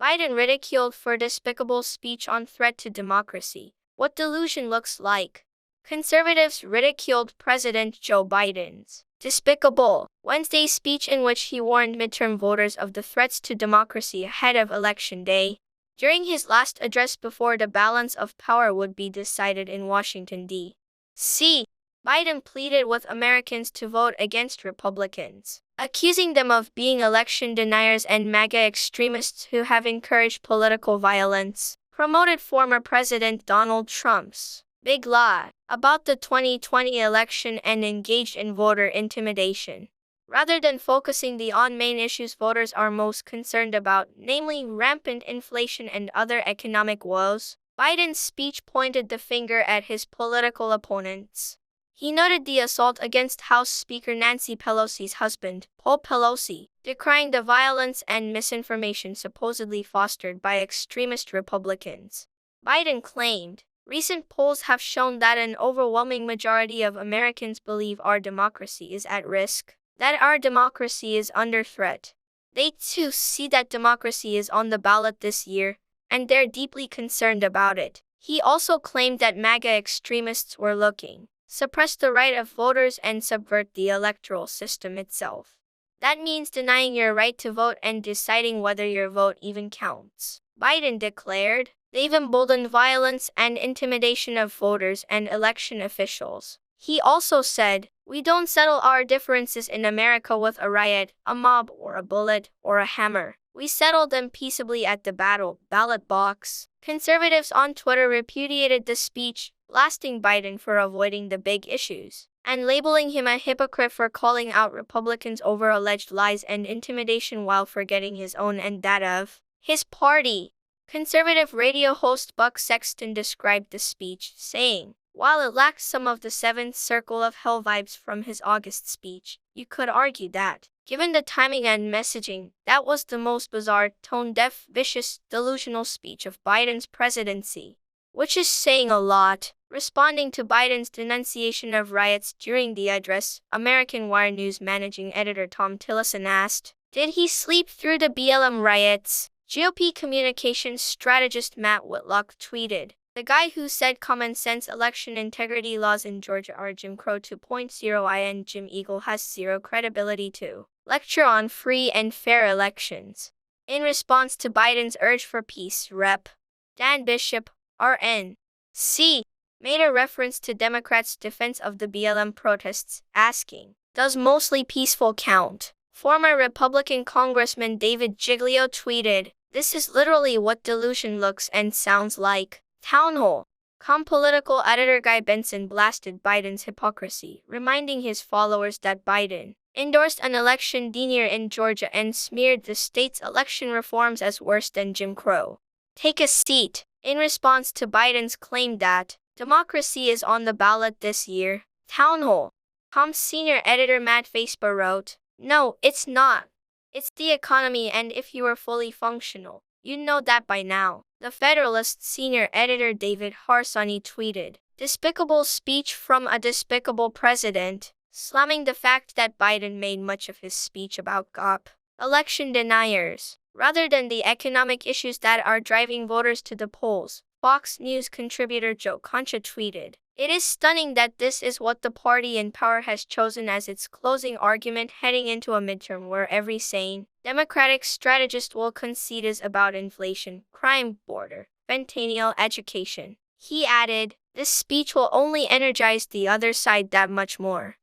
Biden ridiculed for despicable speech on threat to democracy. What delusion looks like. Conservatives ridiculed President Joe Biden's despicable Wednesday speech in which he warned midterm voters of the threats to democracy ahead of Election Day. During his last address before the balance of power would be decided in Washington, D.C., Biden pleaded with Americans to vote against Republicans, accusing them of being election deniers and MAGA extremists who have encouraged political violence, promoted former President Donald Trump's big lie about the 2020 election, and engaged in voter intimidation. Rather than focusing on main issues voters are most concerned about, namely rampant inflation and other economic woes, Biden's speech pointed the finger at his political opponents. He noted the assault against House Speaker Nancy Pelosi's husband, Paul Pelosi, decrying the violence and misinformation supposedly fostered by extremist Republicans. Biden claimed, "Recent polls have shown that an overwhelming majority of Americans believe our democracy is at risk, that our democracy is under threat. They too see that democracy is on the ballot this year, and they're deeply concerned about it." He also claimed that MAGA extremists were looking suppress the right of voters and subvert the electoral system itself. That means denying your right to vote and deciding whether your vote even counts, Biden declared. They've emboldened violence and intimidation of voters and election officials. He also said, "We don't settle our differences in America with a riot, a mob, or a bullet, or a hammer. We settle them peaceably at the ballot box." Conservatives on Twitter repudiated the speech, blasting Biden for avoiding the big issues, and labeling him a hypocrite for calling out Republicans over alleged lies and intimidation while forgetting his own and that of his party. Conservative radio host Buck Sexton described the speech, saying, "While it lacks some of the Seventh Circle of Hell vibes from his August speech, you could argue that, given the timing and messaging, that was the most bizarre, tone-deaf, vicious, delusional speech of Biden's presidency." Which is saying a lot. Responding to Biden's denunciation of riots during the address, American Wire News managing editor Tom Tillison asked, "Did he sleep through the BLM riots?" GOP communications strategist Matt Whitlock tweeted, "The guy who said common sense election integrity laws in Georgia are Jim Crow 2.0 and Jim Eagle has zero credibility to lecture on free and fair elections." In response to Biden's urge for peace, Rep. Dan Bishop, RNC, made a reference to Democrats' defense of the BLM protests, asking, "Does mostly peaceful count?" Former Republican Congressman David Giglio tweeted, "This is literally what delusion looks and sounds like." Townhall.com political editor Guy Benson blasted Biden's hypocrisy, reminding his followers that Biden endorsed an election denier in Georgia and smeared the state's election reforms as worse than Jim Crow. Take a seat. In response to Biden's claim that democracy is on the ballot this year, Townhall.com senior editor Matt Vespa wrote, "No, it's not. It's the economy, and if you were fully functional, you'd know that by now." The Federalist senior editor David Harsanyi tweeted, "Despicable speech from a despicable president," slamming the fact that Biden made much of his speech about election deniers, rather than the economic issues that are driving voters to the polls. Fox News contributor Joe Concha tweeted, "It is stunning that this is what the party in power has chosen as its closing argument heading into a midterm where every sane Democratic strategist will concede is about inflation, crime, border, fentanyl, education." He added, "This speech will only energize the other side that much more."